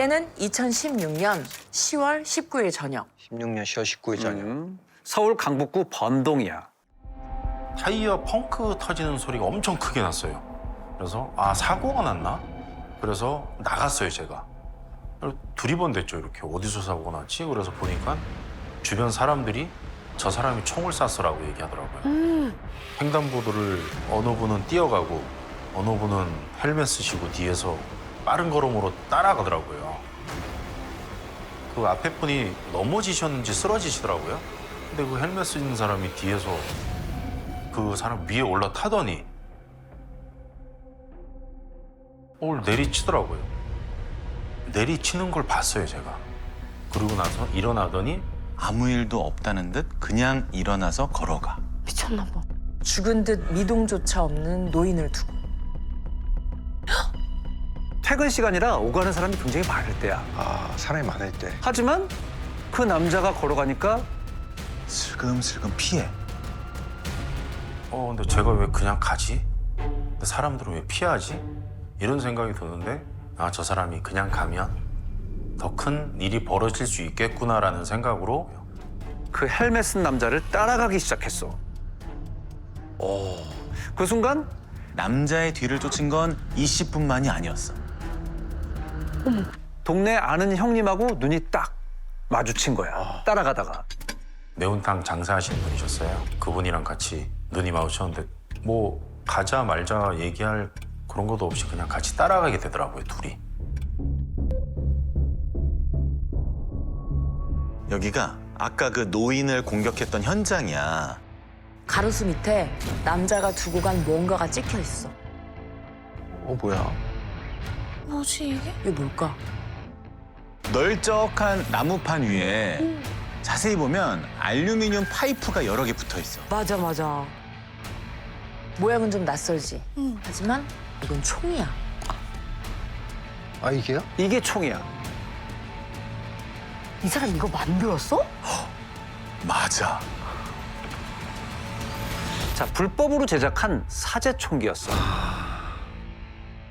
때는 2016년 10월 19일 저녁. 16년 10월 19일 저녁. 서울 강북구 범동이야. 타이어 펑크 터지는 소리가 엄청 크게 났어요. 그래서 아, 사고가 났나? 그래서 나갔어요, 제가. 두리번댔죠, 이렇게. 어디서 사고가 났지? 그래서 보니까 주변 사람들이 저 사람이 총을 쐈어라고 얘기하더라고요. 횡단보도를 어느 분은 뛰어가고 어느 분은 헬멧 쓰시고 뒤에서 빠른 걸음으로 따라가더라고요. 그 앞에 분이 넘어지셨는지 쓰러지시더라고요. 근데 그 헬멧 쓰는 사람이 뒤에서 그 사람 위에 올라타더니 내리치더라고요. 내리치는 걸 봤어요, 제가. 그러고 나서 일어나더니 아무 일도 없다는 듯 그냥 일어나서 걸어가. 미쳤나 봐. 죽은 듯 미동조차 없는 노인을 두고. 퇴근 시간이라 오가는 사람이 굉장히 많을 때야. 아, 사람이 많을 때. 하지만 그 남자가 걸어가니까 슬금슬금 피해. 근데 제가 왜 그냥 가지? 근데 사람들은 왜 피하지? 이런 생각이 드는데 아, 저 사람이 그냥 가면 더 큰 일이 벌어질 수 있겠구나라는 생각으로 그 헬멧 쓴 남자를 따라가기 시작했어. 그 순간 남자의 뒤를 쫓은 건 20분만이 아니었어. 동네 아는 형님하고 눈이 딱 마주친 거야. 따라가다가. 매운탕 장사하시는 분이셨어요. 그분이랑 같이 눈이 마주쳤는데 뭐 가자 말자 얘기할 그런 것도 없이 그냥 같이 따라가게 되더라고요, 둘이. 여기가 아까 그 노인을 공격했던 현장이야. 가로수 밑에 남자가 두고 간 뭔가가 찍혀 있어. 뭐야? 뭐지 이게? 이게 뭘까? 널쩍한 나무판 위에 자세히 보면 알루미늄 파이프가 여러 개 붙어 있어. 맞아, 맞아. 모양은 좀 낯설지. 하지만 이건 총이야. 아, 이게요? 이게 총이야. 이 사람 이거 만들었어? 맞아. 자, 불법으로 제작한 사제 총기였어.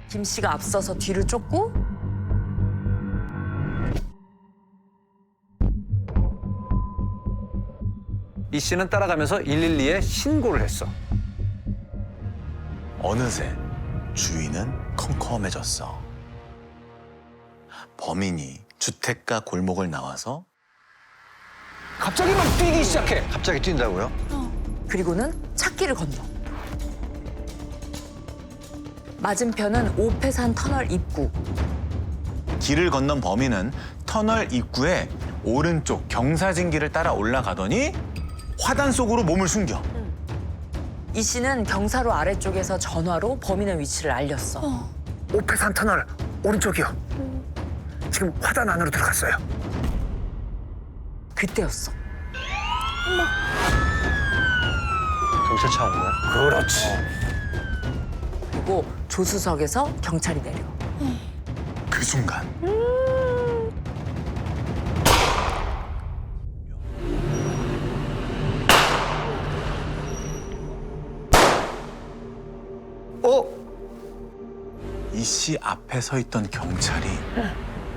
김 씨가 앞서서 뒤를 쫓고 이 씨는 따라가면서 112에 신고를 했어. 어느새 주위는 컴컴해졌어. 범인이 주택가 골목을 나와서 갑자기 막 뛰기 시작해. 갑자기 뛴다고요? 그리고는 찾기를 건너. 맞은편은 오페산 터널 입구. 길을 건넌 범인은 터널 입구에 오른쪽 경사진길을 따라 올라가더니 화단 속으로 몸을 숨겨. 이 씨는 경사로 아래쪽에서 전화로 범인의 위치를 알렸어. 오페산 터널 오른쪽이요. 지금 화단 안으로 들어갔어요. 그때였어. 경찰차 온 거야? 그렇지. 그리고 조수석에서 경찰이 내려. 그 순간 이 씨 앞에 서 있던 경찰이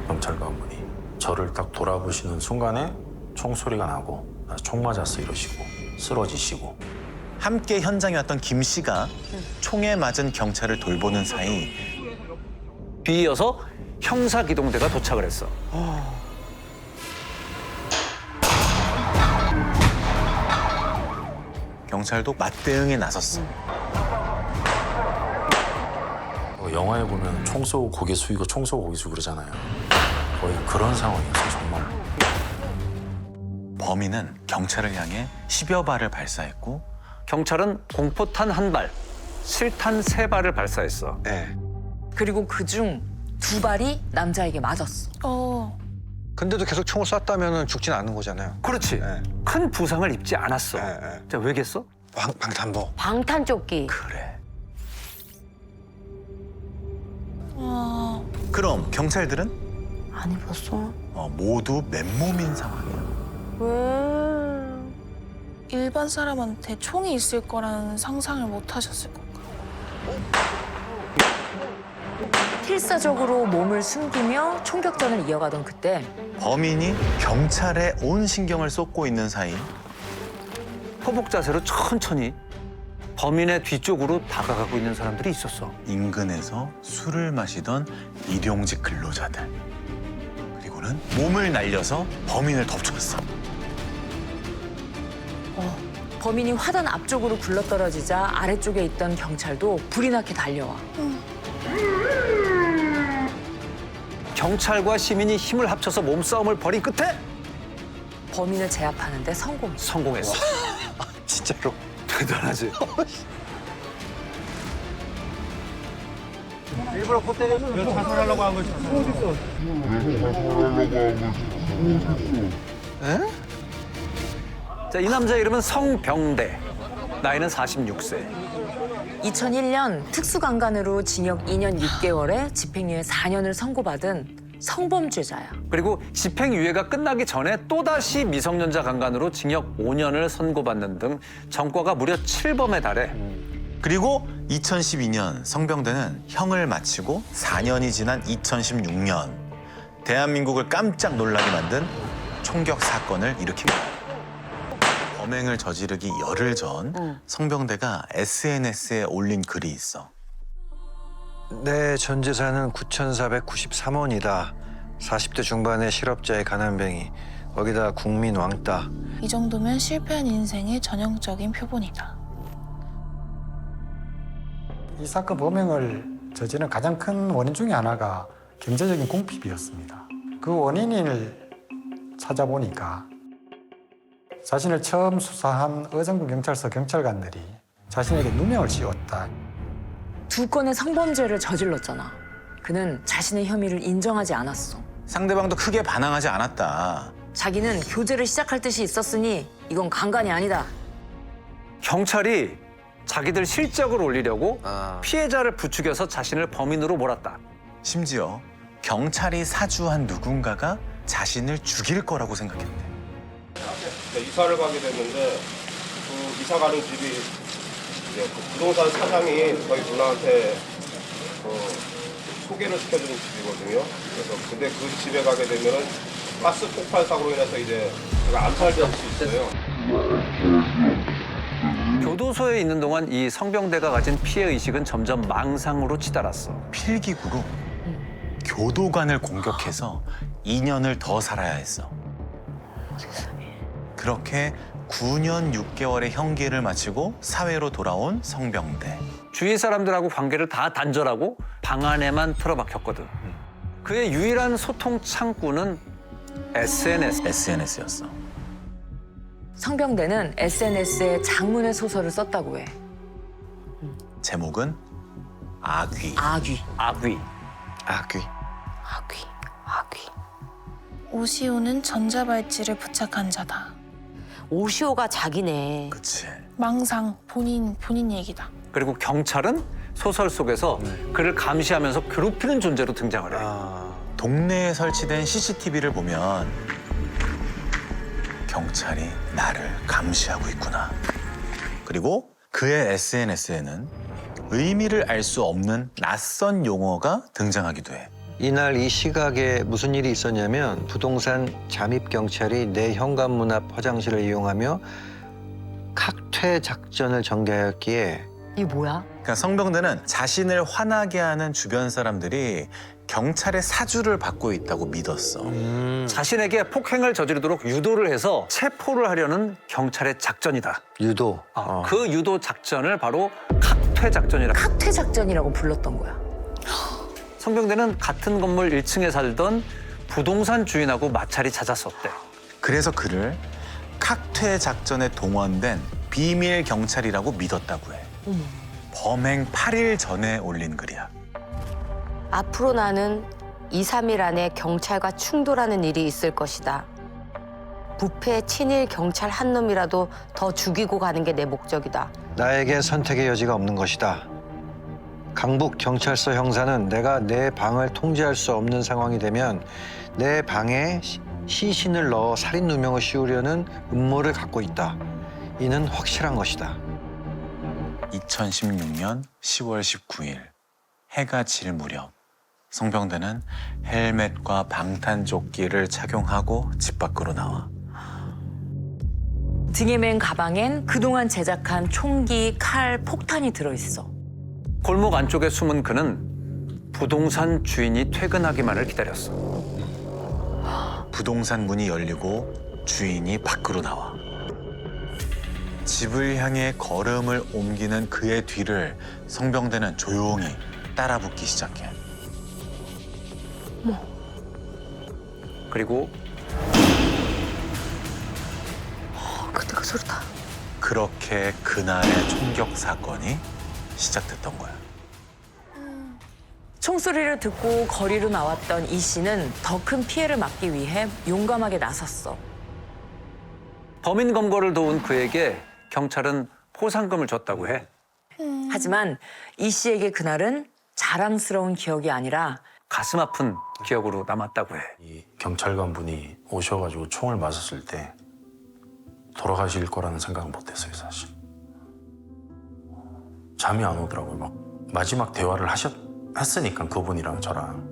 경찰관분이 저를 딱 돌아보시는 순간에 총소리가 나고 나 총 맞았어 이러시고 쓰러지시고 함께 현장에 왔던 김 씨가 총에 맞은 경찰을 돌보는 사이 뒤이어서 형사기동대가 도착을 했어. 경찰도 맞대응에 나섰어. 영화에 보면 총 쏘고 고개 숙이고 총 쏘고 고개 숙이고 그러잖아요. 거의 그런 상황이었어요, 정말. 범인은 경찰을 향해 10여 발을 발사했고 경찰은 공포탄 1발, 실탄 3발을 발사했어. 네. 그리고 그중 2발이 남자에게 맞았어. 근데도 계속 총을 쐈다면 죽진 않는 거잖아요. 그렇지. 네. 큰 부상을 입지 않았어. 네. 자, 왜겠어? 방탄복. 방탄조끼. 그래. 그럼 경찰들은 안 입었어. 모두 맨몸인 상황이야. 왜? 일반 사람한테 총이 있을 거라는 상상을 못 하셨을 건가? 필사적으로 몸을 숨기며 총격전을 이어가던 그때 범인이 경찰에 온 신경을 쏟고 있는 사이 포복 자세로 천천히 범인의 뒤쪽으로 다가가고 있는 사람들이 있었어. 인근에서 술을 마시던 일용직 근로자들. 그리고는 몸을 날려서 범인을 덮쳤어. 범인이 화단 앞쪽으로 굴러떨어지자 아래쪽에 있던 경찰도 불이 나게 달려와. 경찰과 시민이 힘을 합쳐서 몸싸움을 벌인 끝에 범인을 제압하는 데 성공했어. 성공했어. 진짜로 대단하지. 자, 이 남자 이름은 성병대. 나이는 46세. 2001년 특수강간으로 징역 2년 6개월에 집행유예 4년을 선고받은 성범죄자야. 그리고 집행유예가 끝나기 전에 또다시 미성년자 강간으로 징역 5년을 선고받는 등 전과가 무려 7범에 달해. 그리고 2012년 성병대는 형을 마치고 4년이 지난 2016년 대한민국을 깜짝 놀라게 만든 총격 사건을 일으킵니다. 범행을 저지르기 열흘 전 성병대가 SNS에 올린 글이 있어. 내 전 재산은 9,493원이다. 40대 중반의 실업자의 가난뱅이. 거기다 국민 왕따. 이 정도면 실패한 인생의 전형적인 표본이다. 이 사건 범행을 저지른 가장 큰 원인 중에 하나가 경제적인 궁핍이었습니다. 그 원인을 찾아보니까 자신을 처음 수사한 의정부 경찰서 경찰관들이 자신에게 누명을 씌웠다. 2건의 성범죄를 저질렀잖아. 그는 자신의 혐의를 인정하지 않았어. 상대방도 크게 반항하지 않았다. 자기는 교제를 시작할 뜻이 있었으니 이건 강간이 아니다. 경찰이 자기들 실적을 올리려고 피해자를 부추겨서 자신을 범인으로 몰았다. 심지어 경찰이 사주한 누군가가 자신을 죽일 거라고 생각했대. 이사를 가게 됐는데 그 이사 가는 집이 이제 그 부동산 사장이 저희 누나한테 소개를 시켜준 집이거든요. 그래서 근데 그 집에 가게 되면은 가스 폭발 사고로 인해서 이제 제가 암살될 수 있어요. 교도소에 있는 동안 이 성병대가 가진 피해 의식은 점점 망상으로 치달았어. 필기구로 교도관을 공격해서 2년을 더 살아야 했어. 그렇게 9년 6개월의 형기를 마치고 사회로 돌아온 성병대. 주위 사람들하고 관계를 다 단절하고 방 안에만 틀어박혔거든. 그의 유일한 소통 창구는 SNS였어. 성병대는 SNS에 장문의 소설을 썼다고 해. 제목은 악귀. 악귀. 악귀. 악귀. 오시오는 전자발찌를 부착한 자다. 오시오가 자기네. 그치. 망상, 본인 얘기다. 그리고 경찰은 소설 속에서 그를 감시하면서 괴롭히는 존재로 등장을 해. 동네에 설치된 CCTV를 보면 경찰이 나를 감시하고 있구나. 그리고 그의 SNS에는 의미를 알 수 없는 낯선 용어가 등장하기도 해. 이날 이 시각에 무슨 일이 있었냐면 부동산 잠입 경찰이 내 현관문 앞 화장실을 이용하며 각퇴 작전을 전개하였기에 이게 뭐야? 그러니까 성병대는 자신을 화나게 하는 주변 사람들이 경찰의 사주를 받고 있다고 믿었어. 자신에게 폭행을 저지르도록 유도를 해서 체포를 하려는 경찰의 작전이다. 유도. 그 유도 작전을 바로 각퇴 작전이라. 칵퇴 작전이라고 불렀던 거야. 성병대는 같은 건물 1층에 살던 부동산 주인하고 마찰이 잦았었대. 그래서 그를 각퇴 작전에 동원된 비밀 경찰이라고 믿었다고 해. 범행 8일 전에 올린 글이야. 앞으로 나는 2, 3일 안에 경찰과 충돌하는 일이 있을 것이다. 부패 친일 경찰 한 놈이라도 더 죽이고 가는 게 내 목적이다. 나에게 선택의 여지가 없는 것이다. 강북 경찰서 형사는 내가 내 방을 통제할 수 없는 상황이 되면 내 방에 시신을 넣어 살인 누명을 씌우려는 음모를 갖고 있다. 이는 확실한 것이다. 2016년 10월 19일 해가 질 무렵 성병대는 헬멧과 방탄조끼를 착용하고 집 밖으로 나와. 등에 맨 가방엔 그동안 제작한 총기, 칼, 폭탄이 들어있어. 골목 안쪽에 숨은 그는 부동산 주인이 퇴근하기만을 기다렸어. 부동산 문이 열리고 주인이 밖으로 나와. 집을 향해 걸음을 옮기는 그의 뒤를 성병대는 조용히 따라붙기 시작해. 그리고 그때가 소리다. 그렇게 그날의 총격 사건이 시작됐던 거야. 총소리를 듣고 거리로 나왔던 이 씨는 더 큰 피해를 막기 위해 용감하게 나섰어. 범인 검거를 도운 그에게 경찰은 포상금을 줬다고 해. 하지만 이 씨에게 그날은 자랑스러운 기억이 아니라 가슴 아픈 기억으로 남았다고 해. 이 경찰관 분이 오셔가지고 총을 맞았을 때 돌아가실 거라는 생각은 못했어요, 사실. 잠이 안 오더라고요. 막 마지막 대화를 했으니까 그분이랑 저랑.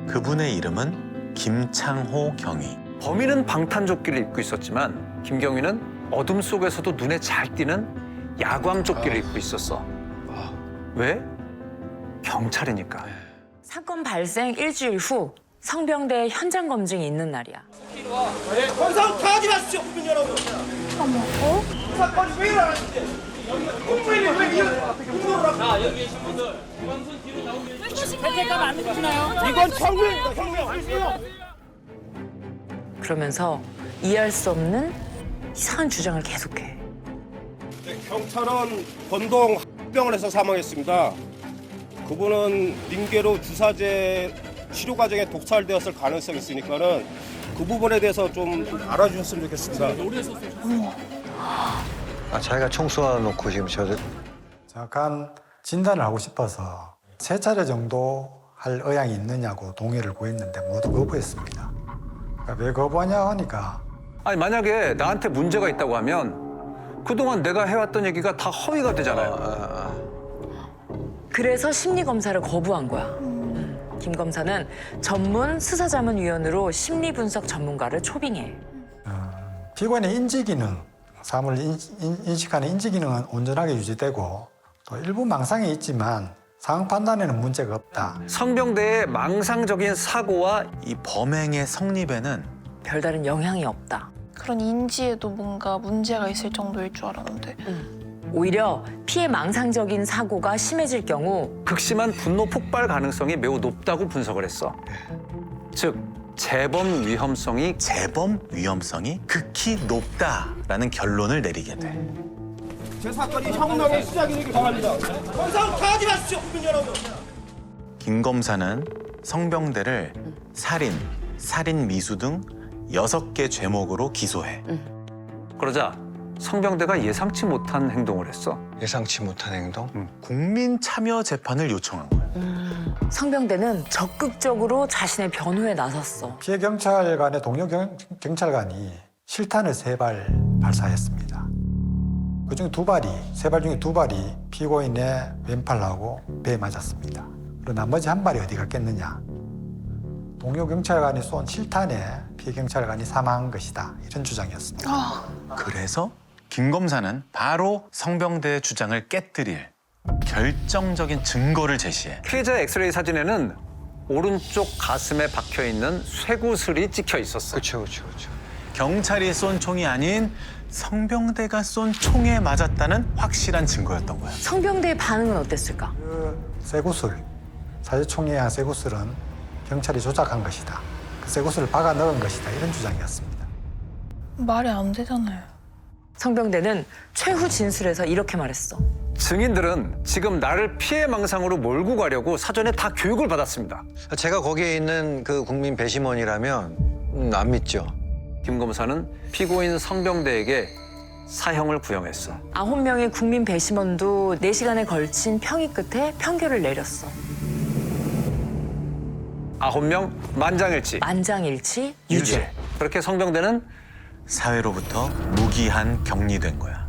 그분의 이름은 김창호 경위. 범인은 방탄조끼를 입고 있었지만 김경희는 어둠 속에서도 눈에 잘 띄는 야광조끼를 입고 있었어. 왜? 경찰이니까. 사건 발생 일주일 후 성병대 현장 검증이 있는 날이야. 건상 다 하지 마십시오, 국민 여러분. 이 사건이 왜 일어났는지. 국민이 왜 이런 자, 여기 계신 분들. 이광순 뒤로 나오게 이건 청구입니다, 청구요. 그러면서 이해할 수 없는 이상한 주장을 계속해. 경찰은 권동 합병원에서 사망했습니다. 그분은 링계로 주사제 치료 과정에 독살되었을 가능성이 있으니까는 그 부분에 대해서 좀 알아주셨으면 좋겠습니다. 자기가 총 쏘아놓고 지금 잠깐 진단을 하고 싶어서 3차례 정도 할 의향이 있느냐고 동의를 구했는데 모두 거부했습니다. 그러니까 왜 거부하냐 하니까 아니 만약에 나한테 문제가 있다고 하면 그동안 내가 해왔던 얘기가 다 허위가 되잖아요. 그래서 심리검사를 거부한 거야. 김 검사는 전문 수사자문위원으로 심리분석 전문가를 초빙해. 피고인의 인지기능, 사물을 인식하는 인지기능은 온전하게 유지되고 또 일부 망상이 있지만 상황 판단에는 문제가 없다. 성병대의 망상적인 사고와 이 범행의 성립에는 별다른 영향이 없다. 그런 인지에도 뭔가 문제가 있을 정도일 줄 알았는데. 오히려 피해 망상적인 사고가 심해질 경우 극심한 분노 폭발 가능성이 매우 높다고 분석을 했어. 즉 재범 위험성이 극히 높다라는 결론을 내리게 돼. 제 사건이 혁명의 시작이 되길 바랍니다. 건상 다 하지 마십시오, 국민 여러분. 김 검사는 성병대를 살인, 살인 미수 등 6개 죄목으로 기소해. 그러자 성병대가 예상치 못한 행동을 했어. 예상치 못한 행동? 국민 참여 재판을 요청한 거야. 성병대는 적극적으로 자신의 변호에 나섰어. 피해 경찰관의 동료 경찰관이 실탄을 3발 발사했습니다. 그중 2발이, 3발 중에 2발이 피고인의 왼팔하고 배에 맞았습니다. 그리고 나머지 1발이 어디 갔겠느냐. 동료 경찰관이 쏜 실탄에 피해 경찰관이 사망한 것이다. 이런 주장이었습니다. 그래서 김 검사는 바로 성병대의 주장을 깨뜨릴 결정적인 증거를 제시해. 피해자 엑스레이 사진에는 오른쪽 가슴에 박혀 있는 쇠구슬이 찍혀 있었어. 그렇죠. 경찰이 쏜 총이 아닌 성병대가 쏜 총에 맞았다는 확실한 증거였던 거야. 성병대의 반응은 어땠을까? 그 쇠구슬, 사제총에 의한 쇠구슬은 경찰이 조작한 것이다. 그 쇠구슬을 박아 넣은 것이다. 이런 주장이었습니다. 말이 안 되잖아요. 성병대는 최후 진술에서 이렇게 말했어. 증인들은 지금 나를 피해 망상으로 몰고 가려고 사전에 다 교육을 받았습니다. 제가 거기에 있는 그 국민 배심원이라면 안 믿죠. 김 검사는 피고인 성병대에게 사형을 구형했어. 9명의 국민 배심원도 4시간에 걸친 평의 끝에 판결을 내렸어. 9명 만장일치. 만장일치 유죄. 그렇게 성병대는 사회로부터 무기한 격리된 거야.